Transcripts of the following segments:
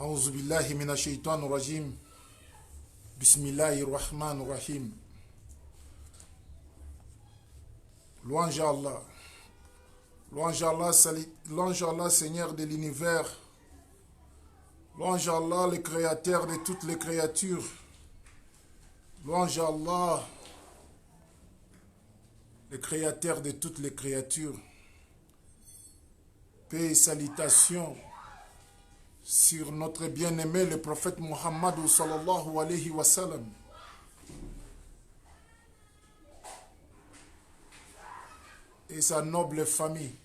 أعوذ بالله من الشيطان الرجيم بسم الله الرحمن الرحيم. Louange à Allah. Louange à Allah, louange à Allah, Seigneur de l'univers. Louange à Allah, le créateur de toutes les créatures. Louange à Allah, le créateur de toutes les créatures. Paix et salutations sur notre bien-aimé, le prophète Muhammad sallallahu alayhi wa sallam. Et sa noble famille,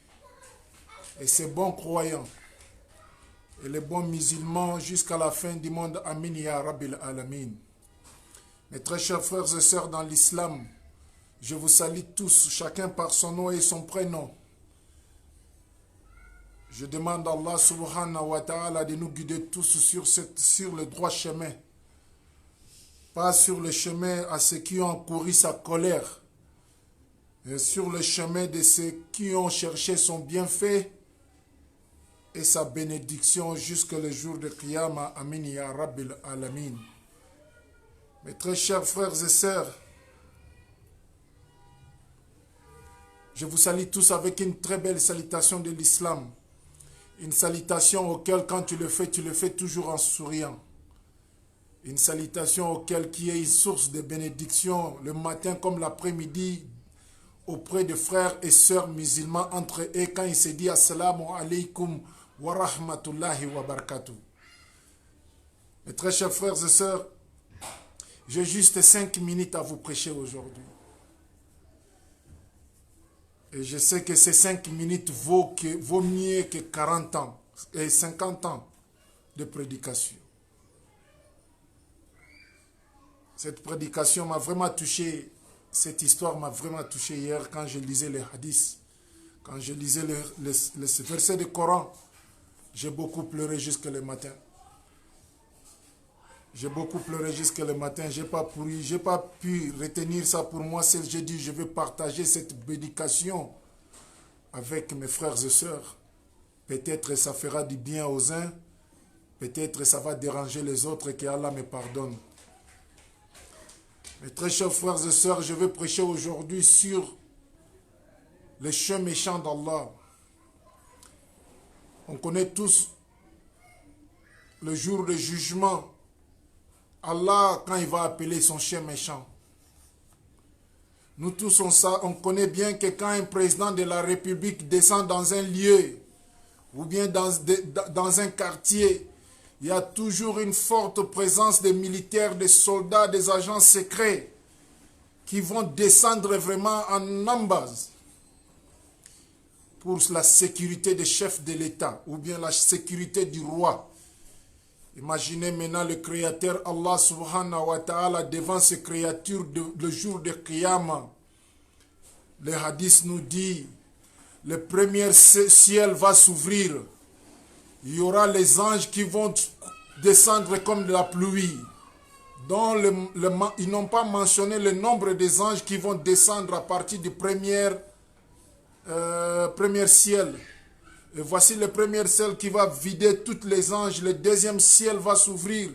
et ses bons croyants, et les bons musulmans jusqu'à la fin du monde. Amin ya Rabbil Alamin. Mes très chers frères et sœurs dans l'islam, je vous salue tous, chacun par son nom et son prénom. Je demande à Allah subhanahu wa ta'ala de nous guider tous sur le droit chemin. Pas sur le chemin à ceux qui ont couru sa colère, mais sur le chemin de ceux qui ont cherché son bienfait et sa bénédiction jusqu'au jour de Qiyamah. Amin ya Rabbil Alamin. Mes très chers frères et sœurs, je vous salue tous avec une très belle salutation de l'islam. Une salutation auquel, quand tu le fais toujours en souriant. Une salutation auquel qui est une source de bénédiction le matin comme l'après-midi auprès de frères et sœurs musulmans entre eux quand il se dit Assalamu alaikum wa rahmatullahi wa barakatuh. Mes très chers frères et sœurs, j'ai juste 5 minutes à vous prêcher aujourd'hui. Et je sais que ces 5 minutes vaut mieux que 40 ans et 50 ans de prédication. Cette prédication m'a vraiment touché, cette histoire m'a vraiment touché hier quand je lisais les hadiths. Quand je lisais les versets du Coran, j'ai beaucoup pleuré jusqu'à le matin. J'ai beaucoup pleuré jusqu'à le matin. Je n'ai pas pu retenir ça pour moi. J'ai dit, je vais partager cette prédication avec mes frères et sœurs. Peut-être ça fera du bien aux uns. Peut-être ça va déranger les autres et que Allah me pardonne. Mes très chers frères et sœurs, je vais prêcher aujourd'hui sur les chiens méchants d'Allah. On connaît tous le jour de jugement. Allah, quand il va appeler son chien méchant. Nous tous, on connaît bien que quand un président de la République descend dans un lieu ou bien dans un quartier, il y a toujours une forte présence des militaires, des soldats, des agents secrets qui vont descendre vraiment en embase pour la sécurité des chefs de l'État ou bien la sécurité du roi. Imaginez maintenant le Créateur Allah subhanahu wa ta'ala devant ces créatures le jour de Qiyamah. Le hadith nous dit, le premier ciel va s'ouvrir. Il y aura les anges qui vont descendre comme de la pluie. Ils n'ont pas mentionné le nombre des anges qui vont descendre à partir du premier ciel. Et voici le premier ciel qui va vider tous les anges. Le deuxième ciel va s'ouvrir.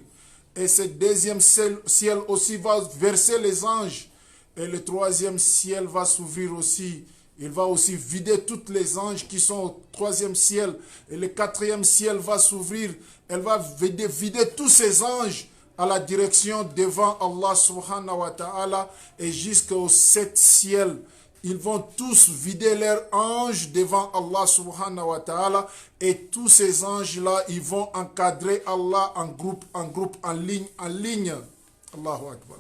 Et ce deuxième ciel aussi va verser les anges. Et le troisième ciel va s'ouvrir aussi. Il va aussi vider tous les anges qui sont au troisième ciel. Et le quatrième ciel va s'ouvrir. Elle va vider tous ces anges à la direction devant Allah subhanahu wa ta'ala. Et jusqu'au 7 ciel. Ils vont tous vider leurs anges devant Allah subhanahu wa ta'ala. Et tous ces anges-là, ils vont encadrer Allah en groupe, en ligne. Allahu Akbar.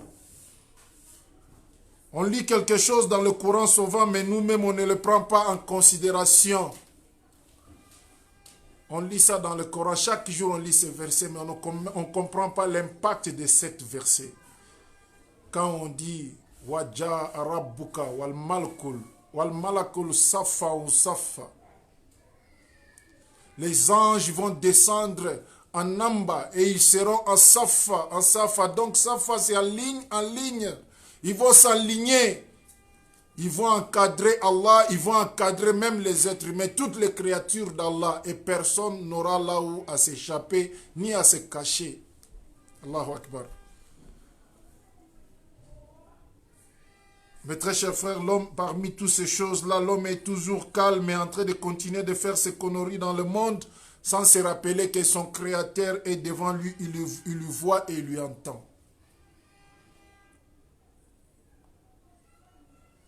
On lit quelque chose dans le Coran souvent, mais nous-mêmes, on ne le prend pas en considération. On lit ça dans le Coran. Chaque jour, on lit ces versets, mais on ne comprend pas l'impact de ces versets. Quand on dit Waja Rabbuka wal malakul safa ou safa. Les anges vont descendre en amba et ils seront en safa. Donc safa c'est en ligne. Ils vont s'aligner Ils vont encadrer Allah, ils vont encadrer même les êtres humains, toutes les créatures d'Allah. Et personne n'aura là où à s'échapper, ni à se cacher. Allahu Akbar. Mes très chers frères, l'homme, parmi toutes ces choses-là, l'homme est toujours calme et en train de continuer de faire ses conneries dans le monde sans se rappeler que son Créateur est devant lui, il lui voit et il lui entend.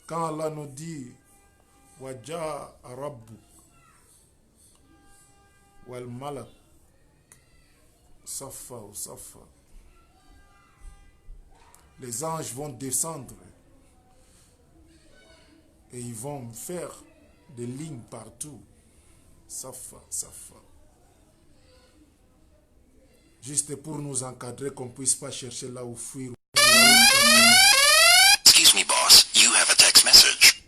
Quand Allah nous dit « Waja Rabbu wal malak safa ou safa » les anges vont descendre et ils vont faire des lignes partout. Safa, safa. Juste pour nous encadrer, qu'on ne puisse pas chercher là où fuir. Excuse me, boss. You have a text message.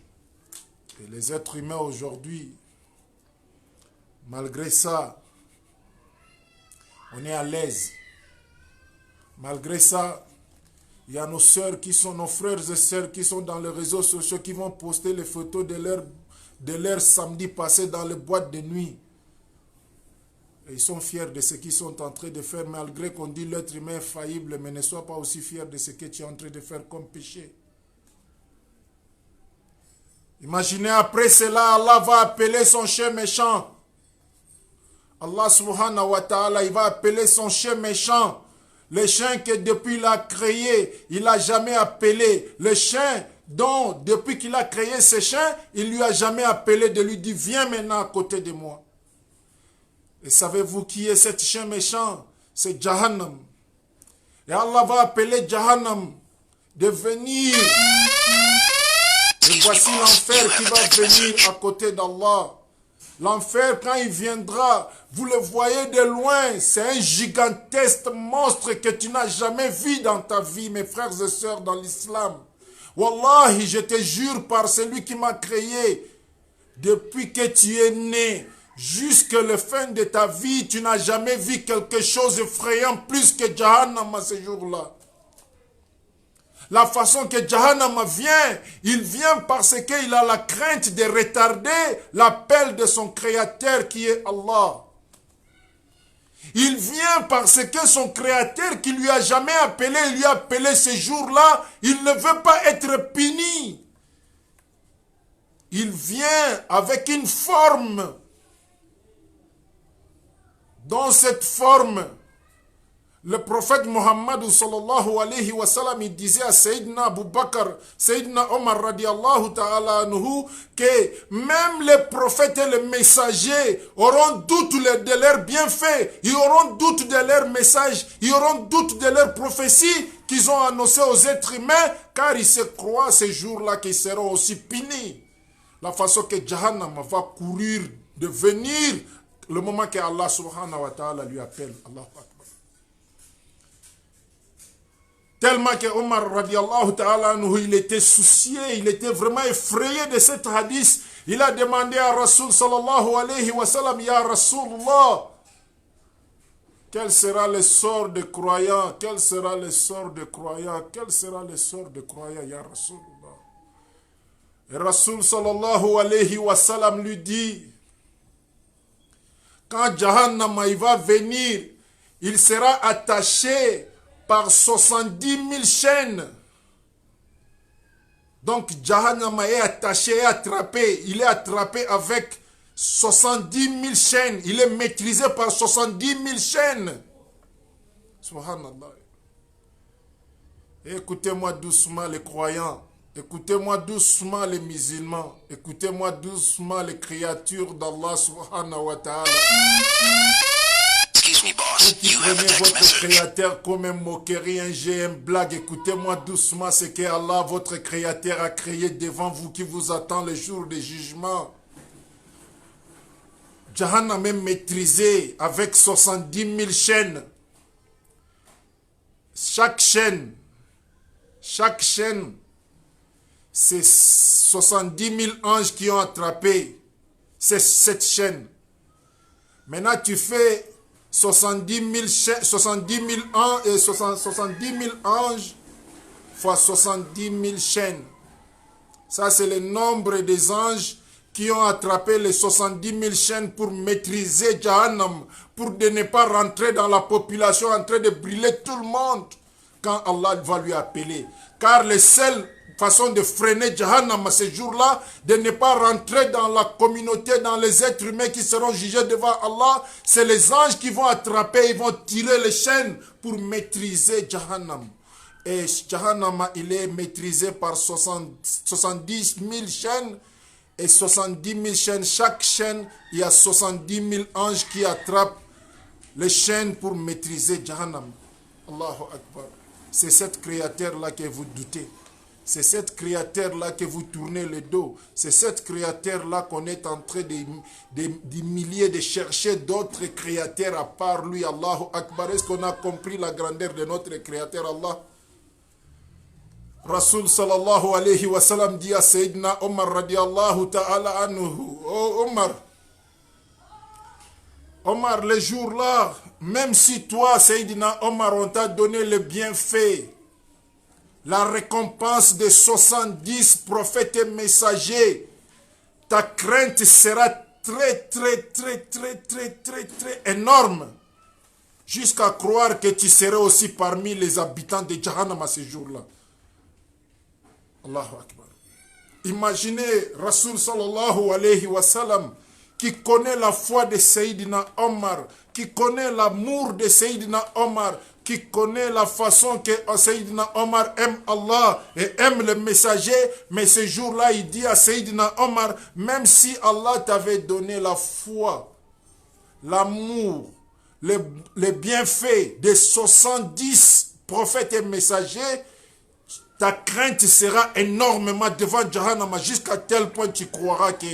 Et les êtres humains aujourd'hui, malgré ça, on est à l'aise. Malgré ça, il y a nos sœurs qui sont, nos frères et sœurs qui sont dans les réseaux sociaux, qui vont poster les photos de leur samedi passé dans les boîtes de nuit. Et ils sont fiers de ce qu'ils sont en train de faire, malgré qu'on dit l'être humain est faillible, mais ne sois pas aussi fier de ce que tu es en train de faire comme péché. Imaginez après cela, Allah va appeler son chien méchant. Allah subhanahu wa ta'ala, il va appeler son chien méchant. Le chien que depuis qu'il a créé, il n'a jamais appelé. Le chien dont depuis qu'il a créé ce chien, il lui a jamais appelé de lui dire viens maintenant à côté de moi. Et savez-vous qui est cet chien méchant? C'est Jahannam. Et Allah va appeler Jahannam de venir. Et voici l'enfer qui va venir à côté d'Allah. L'enfer, quand il viendra, vous le voyez de loin, c'est un gigantesque monstre que tu n'as jamais vu dans ta vie, mes frères et sœurs dans l'islam. Wallahi, je te jure par celui qui m'a créé, depuis que tu es né, jusqu'à la fin de ta vie, tu n'as jamais vu quelque chose effrayant plus que Jahannam à ce jour-là. La façon que Jahannam vient, il vient parce qu'il a la crainte de retarder l'appel de son Créateur qui est Allah. Il vient parce que son Créateur qui lui a jamais appelé, il lui a appelé ce jour-là, il ne veut pas être puni. Il vient avec une forme. Dans cette forme, le prophète Mohammed sallallahu alayhi wa sallam, il disait à Sayyidina Abu Bakr, Sayyidina Omar radiallahu ta'ala anhu, que même les prophètes et les messagers auront doute de leurs bienfaits, ils auront doute de leurs messages, ils auront doute de leurs prophéties qu'ils ont annoncées aux êtres humains, car ils se croient ces jours-là qu'ils seront aussi punis. La façon que Jahannam va courir de venir le moment que Allah subhanahu wa ta'ala lui appelle. Allah Akbar. Tellement que Omar radiallahu ta'ala anhu, il était soucié, il était vraiment effrayé de cet hadith. Il a demandé à Rasul sallallahu alayhi wa sallam, Ya Rasulullah, quel sera le sort des croyants? Quel sera le sort des croyants? Quel sera le sort des croyants, Ya Rasulullah? Et Rasul sallallahu alayhi wa sallam lui dit, quand Jahannam il va venir, il sera attaché par 70 000 chaînes. Donc Jahannam est attaché et attrapé. Il est attrapé avec 70 000 chaînes. Il est maîtrisé par 70 000 chaînes. Subhanallah. Écoutez-moi doucement les croyants. Écoutez-moi doucement les musulmans. Écoutez-moi doucement les créatures d'Allah subhanahu wa ta'ala. Excuse me, boss. You have a Prenez text votre message. créateur comme un moquerie, un jeu, une blague. Écoutez-moi doucement ce que Allah, votre créateur, a créé devant vous, qui vous attend le jour du jugement. Jahannam est maîtrisé avec 70 000 chaînes. Chaque chaîne, c'est 70 000 anges qui ont attrapé cette chaîne. Maintenant, tu fais 70 000 anges fois 70 000 chaînes. Ça, c'est le nombre des anges qui ont attrapé les 70 000 chaînes pour maîtriser Jahannam, pour de ne pas rentrer dans la population en train de brûler tout le monde quand Allah va lui appeler. Car la seule façon de freiner Jahannam à ce jour-là, de ne pas rentrer dans la communauté, dans les êtres humains qui seront jugés devant Allah, c'est les anges qui vont attraper, ils vont tirer les chaînes pour maîtriser Jahannam. Et Jahannam, il est maîtrisé par 70 000 chaînes. Et 70 000 chaînes, chaque chaîne, il y a 70 000 anges qui attrapent les chaînes pour maîtriser Jahannam. Allahu Akbar. C'est cette créature-là que vous doutez. C'est cette créature-là que vous tournez le dos. C'est cette créature-là qu'on est en train d'humilier, de chercher d'autres créateurs à part lui. Allahu Akbar. Est-ce qu'on a compris la grandeur de notre créateur Allah? Rasul sallallahu alayhi wa sallam dit à Sayyidina Omar radiallahu ta'ala anhu, oh Omar, le jour-là, même si toi, Sayyidina Omar, on t'a donné le bienfait, la récompense de 70 prophètes et messagers, ta crainte sera très énorme, jusqu'à croire que tu serais aussi parmi les habitants de Jahannam à ce jour-là. Allahu Akbar. Imaginez Rasul sallallahu alayhi wa sallam qui connaît la foi de Sayyidina Omar, qui connaît l'amour de Sayyidina Omar, qui connaît la façon que Sayyidina Omar aime Allah et aime le messager, mais ce jour-là, il dit à Sayyidina Omar, même si Allah t'avait donné la foi, l'amour, les bienfaits des 70 prophètes et messagers, ta crainte sera énormément devant Jahannam jusqu'à tel point tu croiras que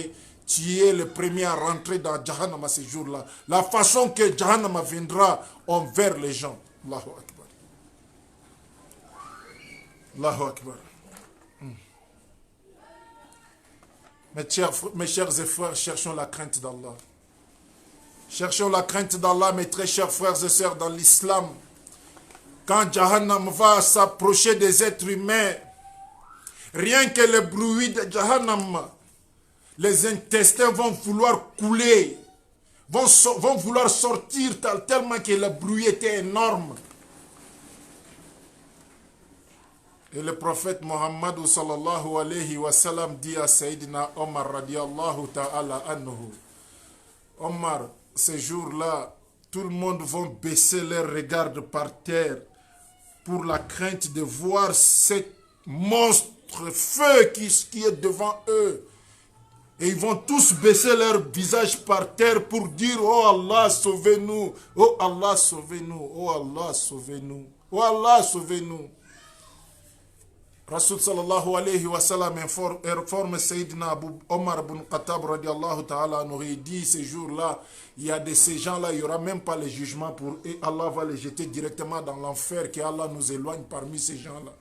tu es le premier à rentrer dans Jahannam à ce jour-là. La façon que Jahannam viendra envers les gens. Allahu Akbar. Allahu Akbar. Mes chers et frères, cherchons la crainte d'Allah. Cherchons la crainte d'Allah, mes très chers frères et sœurs dans l'islam. Quand Jahannam va s'approcher des êtres humains, rien que le bruit de Jahannam, les intestins vont vouloir couler, vont vouloir sortir tellement que le bruit était énorme. Et le prophète Mohammed sallallahu alayhi wa sallam dit à Sayyidina Omar radiallahu ta'ala anhu, Omar, ce jour-là, tout le monde va baisser leurs regards par terre pour la crainte de voir ce monstre feu qui est devant eux. Et ils vont tous baisser leur visage par terre pour dire, oh Allah, sauvez-nous, oh Allah, sauvez-nous, oh Allah, sauvez-nous, oh Allah, sauvez-nous. Rasul sallallahu alayhi wa sallam informe Sayyidina Abu Omar ibn Khattab radiallahu ta'ala, il dit ce jour-là, il y a de ces gens-là, il n'y aura même pas le jugement pour eux, et Allah va les jeter directement dans l'enfer, que Allah nous éloigne parmi ces gens-là.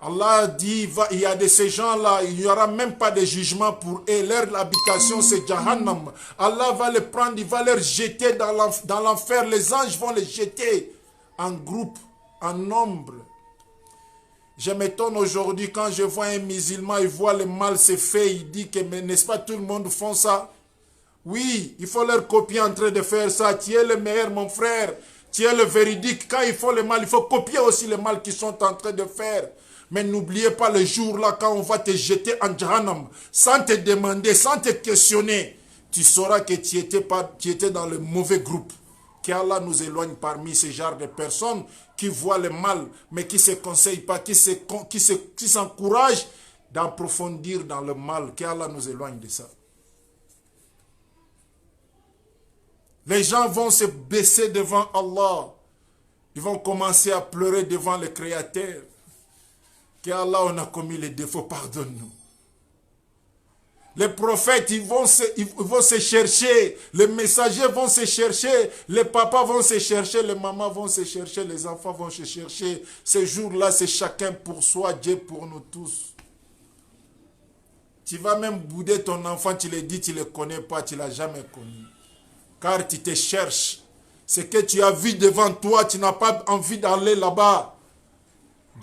Allah dit, il y a de ces gens-là, il n'y aura même pas de jugement pour eux, leur habitation c'est Jahannam. Allah va les prendre, il va les jeter dans l'enfer, les anges vont les jeter en groupe, en nombre. Je m'étonne aujourd'hui quand je vois un musulman, il voit le mal se fait, il dit que, mais n'est-ce pas tout le monde font ça? Oui, il faut leur copier en train de faire ça. Tu es le meilleur, mon frère. Tu es le véridique. Quand ils font le mal, il faut copier aussi le mal qu'ils sont en train de faire. Mais n'oubliez pas le jour-là quand on va te jeter en Jahannam, sans te demander, sans te questionner, tu sauras que tu étais dans le mauvais groupe. Qu'Allah nous éloigne parmi ce genre de personnes qui voient le mal, mais qui ne se conseillent pas, qui s'encouragent d'approfondir dans le mal. Qu'Allah nous éloigne de ça. Les gens vont se baisser devant Allah. Ils vont commencer à pleurer devant le Créateur. Qu'Allah, on a commis les défauts, pardonne-nous. Les prophètes, ils vont se chercher. Les messagers vont se chercher. Les papas vont se chercher. Les mamans vont se chercher. Les enfants vont se chercher. Ce jour-là, c'est chacun pour soi, Dieu pour nous tous. Tu vas même bouder ton enfant, tu le dis, tu ne le connais pas, tu ne l'as jamais connu. Car tu te cherches. Ce que tu as vu devant toi, tu n'as pas envie d'aller là-bas.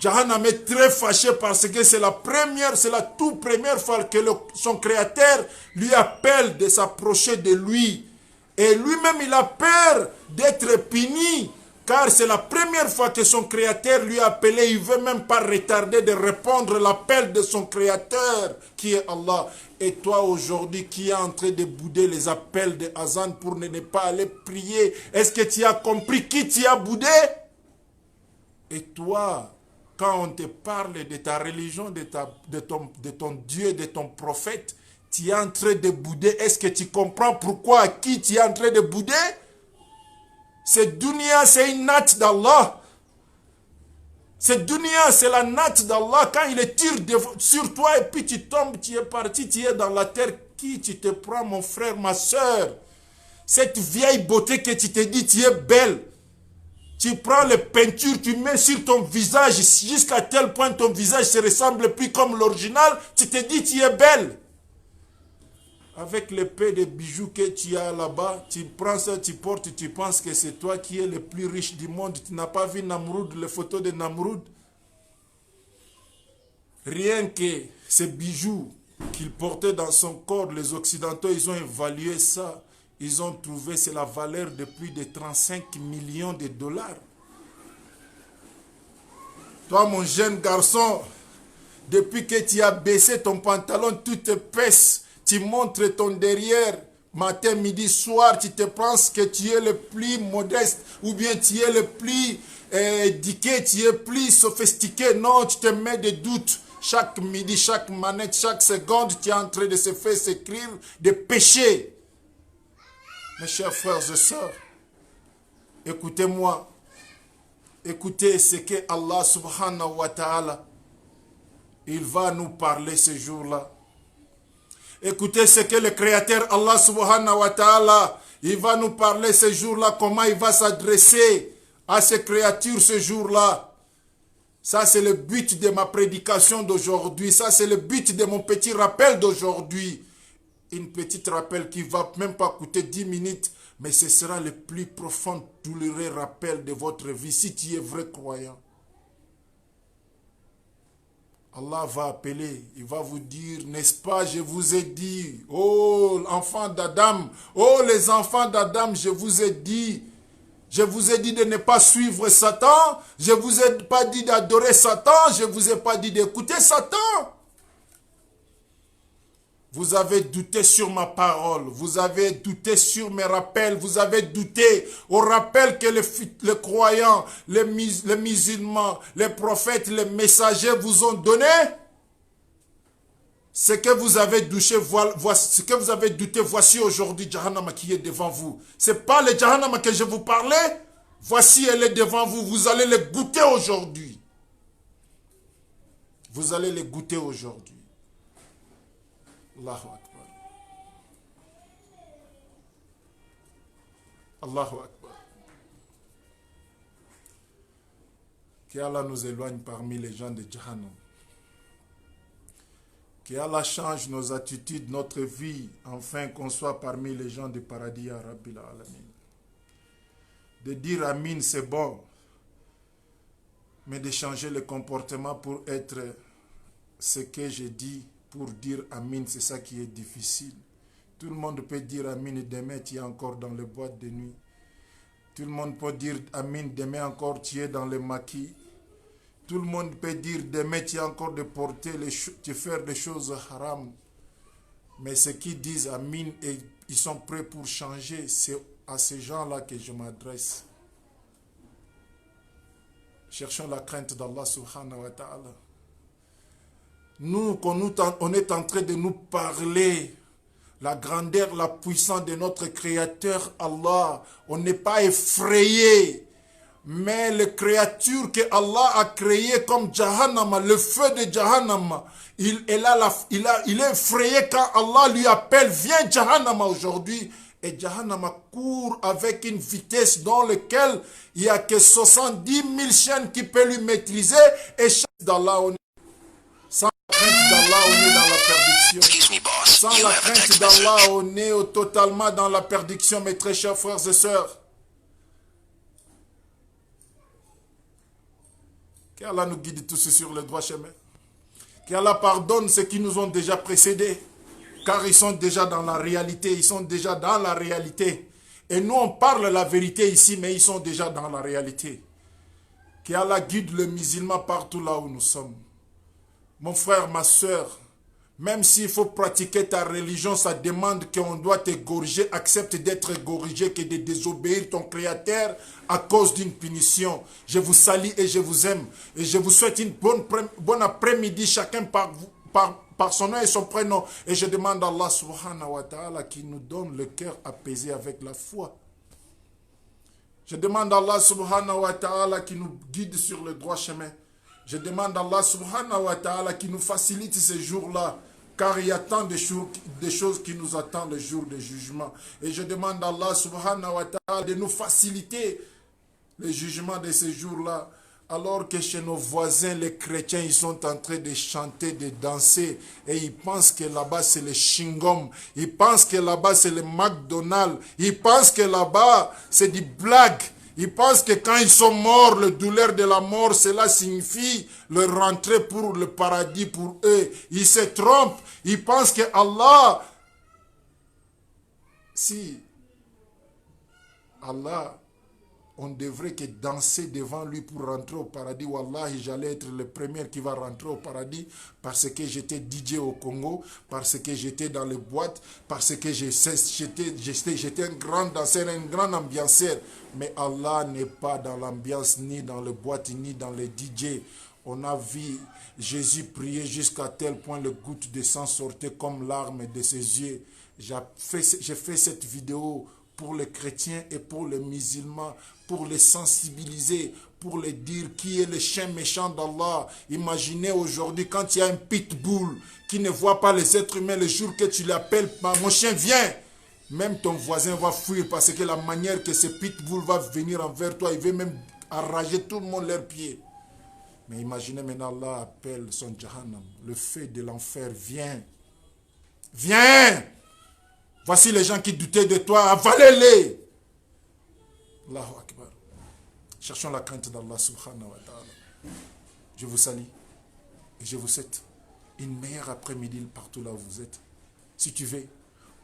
Jahannam est très fâché parce que c'est la toute première fois que son créateur lui appelle de s'approcher de lui. Et lui-même, il a peur d'être puni, car c'est la première fois que son créateur lui a appelé. Il ne veut même pas retarder de répondre à l'appel de son créateur, qui est Allah. Et toi, aujourd'hui, qui est en train de bouder les appels de Azan pour ne pas aller prier, est-ce que tu as compris qui tu as boudé? Et toi, quand on te parle de ta religion, de ton Dieu, de ton prophète, tu es en train de bouder. Est-ce que tu comprends pourquoi, à qui tu es en train de bouder? Cette dunya, c'est une natte d'Allah. Cette dunya, c'est la natte d'Allah. Quand il tire sur toi et puis tu tombes, tu es parti, tu es dans la terre. Qui tu te prends, mon frère, ma soeur? Cette vieille beauté que tu te dis, tu es belle. Tu prends les peintures, tu mets sur ton visage, jusqu'à tel point ton visage se ressemble plus comme l'original, tu te dis tu es belle. Avec l'épée de bijoux que tu as là-bas, tu prends ça, tu portes, tu penses que c'est toi qui es le plus riche du monde. Tu n'as pas vu Namroud, les photos de Namroud? Rien que ces bijoux qu'il portait dans son corps, les Occidentaux, ils ont évalué ça. Ils ont trouvé, c'est la valeur de plus de 35 millions de dollars. Toi, mon jeune garçon, depuis que tu as baissé ton pantalon, tout te pèse. Tu montres ton derrière, matin, midi, soir, tu te penses que tu es le plus modeste, ou bien tu es le plus éduqué, tu es plus sophistiqué. Non, tu te mets des doutes. Chaque midi, chaque manette, chaque seconde, tu es en train de se faire s'écrire des péchés. Mes chers frères et sœurs, écoutez-moi. Écoutez ce que Allah subhanahu wa ta'ala, il va nous parler ce jour-là. Écoutez ce que le Créateur Allah subhanahu wa ta'ala, il va nous parler ce jour-là, comment il va s'adresser à ces créatures ce jour-là. Ça, c'est le but de ma prédication d'aujourd'hui. Ça, c'est le but de mon petit rappel d'aujourd'hui. Une petite rappel qui ne va même pas coûter 10 minutes, mais ce sera le plus profond, douloureux rappel de votre vie, si tu es vrai croyant. Allah va appeler, il va vous dire, n'est-ce pas, je vous ai dit, oh enfants d'Adam, oh les enfants d'Adam, je vous ai dit de ne pas suivre Satan, je ne vous ai pas dit d'adorer Satan, je ne vous ai pas dit d'écouter Satan. Vous avez douté sur ma parole, vous avez douté sur mes rappels, vous avez douté au rappel que les croyants, les musulmans, les prophètes, les messagers vous ont donné. Ce que vous avez douté, voici aujourd'hui Jahannam qui est devant vous. Ce n'est pas le Jahannam que je vous parlais, voici elle est devant vous, vous allez le goûter aujourd'hui. Vous allez le goûter aujourd'hui. Allahu Akbar. Allahu Akbar. Que Allah nous éloigne parmi les gens de Jahannam. Que Allah change nos attitudes, notre vie, afin qu'on soit parmi les gens du paradis, ya Rabbil Alamin. De dire Amin, c'est bon, mais de changer le comportement pour être ce que j'ai dit. Pour dire Amin, c'est ça qui est difficile. Tout le monde peut dire Amin et demain tu es encore dans les boîtes de nuit. Tout le monde peut dire Amin, demain encore tu es dans les maquis. Tout le monde peut dire demain tu es encore de porter, de faire des choses haram. Mais ceux qui disent Amin et ils sont prêts pour changer, c'est à ces gens-là que je m'adresse. Cherchons la crainte d'Allah subhanahu wa ta'ala. Nous, on est en train de nous parler la grandeur, la puissance de notre Créateur Allah. On n'est pas effrayé. Mais les créatures que Allah a créées comme Jahannam, le feu de Jahannam, il est effrayé quand Allah lui appelle, viens Jahannam aujourd'hui. Et Jahannam court avec une vitesse dans laquelle il n'y a que 70 000 chaînes qui peuvent lui maîtriser. Et chaque d'Allah, sans la crainte d'Allah, on est dans la perdition. Excuse me, boss. Sans You la have a crainte text d'Allah, message. on est totalement dans la perdition, mes très chers frères et sœurs. Qu'Allah nous guide tous sur le droit chemin. Qu'Allah pardonne ceux qui nous ont déjà précédés. Car ils sont déjà dans la réalité. Ils sont déjà dans la réalité. Et nous, on parle la vérité ici, mais ils sont déjà dans la réalité. Qu'Allah guide le musulman partout là où nous sommes. Mon frère, ma soeur, même s'il faut pratiquer ta religion, ça demande qu'on doit t'égorger. Accepte d'être égorgé que de désobéir ton Créateur à cause d'une punition. Je vous salue et je vous aime. Et je vous souhaite une bonne après-midi, chacun par son nom et son prénom. Et je demande à Allah subhanahu wa ta'ala qui nous donne le cœur apaisé avec la foi. Je demande à Allah subhanahu wa ta'ala qui nous guide sur le droit chemin. Je demande à Allah subhanahu wa ta'ala qui nous facilite ces jours-là. Car il y a tant de choses qui nous attendent le jour du jugement. Et je demande à Allah subhanahu wa ta'ala de nous faciliter le jugement de ces jours-là. Alors que chez nos voisins, les chrétiens, ils sont en train de chanter, de danser. Et ils pensent que là-bas, c'est le chewing-gum. Ils pensent que là-bas, c'est le McDonald's. Ils pensent que là-bas, c'est du blague. Ils pensent que quand ils sont morts, le douleur de la mort, cela signifie leur rentrée pour le paradis pour eux. Ils se trompent. Ils pensent que Allah, si Allah, on devrait que danser devant lui pour rentrer au paradis. Wallahi, j'allais être le premier qui va rentrer au paradis parce que j'étais DJ au Congo, parce que j'étais dans les boîtes, parce que j'étais un grand danseur, un grand ambianceur. Mais Allah n'est pas dans l'ambiance, ni dans les boîtes, ni dans les DJ. On a vu Jésus prier jusqu'à tel point le goutte de sang sortait comme larme de ses yeux. J'ai fait cette vidéo pour les chrétiens et pour les musulmans, pour les sensibiliser, pour les dire qui est le chien méchant d'Allah. Imaginez aujourd'hui quand il y a un pitbull qui ne voit pas les êtres humains, le jour que tu l'appelles, mon chien vient, même ton voisin va fuir parce que la manière que ce pitbull va venir envers toi, il veut même arracher tout le monde leurs pieds. Mais imaginez maintenant Allah appelle son Jahannam, le feu de l'enfer, viens, viens. Voici les gens qui doutaient de toi, avalez-les. Allahu Akbar. Cherchons la crainte d'Allah subhanahu wa ta'ala. Je vous salue et je vous souhaite une meilleure après-midi partout là où vous êtes. Si tu veux,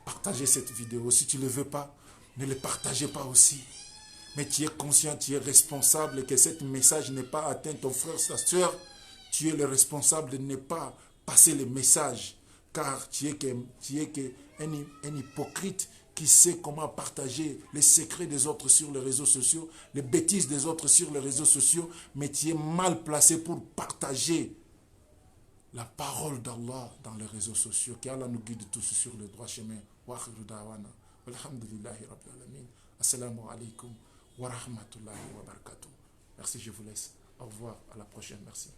partagez cette vidéo. Si tu ne le veux pas, ne le partagez pas aussi. Mais tu es conscient, tu es responsable que ce message n'ait pas atteint ton frère, ta soeur. Tu es le responsable de ne pas passer le message. Car tu es un hypocrite qui sait comment partager les secrets des autres sur les réseaux sociaux, les bêtises des autres sur les réseaux sociaux, mais tu es mal placé pour partager la parole d'Allah dans les réseaux sociaux. Qu'Allah nous guide tous sur le droit chemin. Wa akhiru da'wana. Walhamdulillahi rabbil alamin. Assalamu alaikum wa rahmatullahi wa barakatuh. Merci, je vous laisse. Au revoir, à la prochaine. Merci.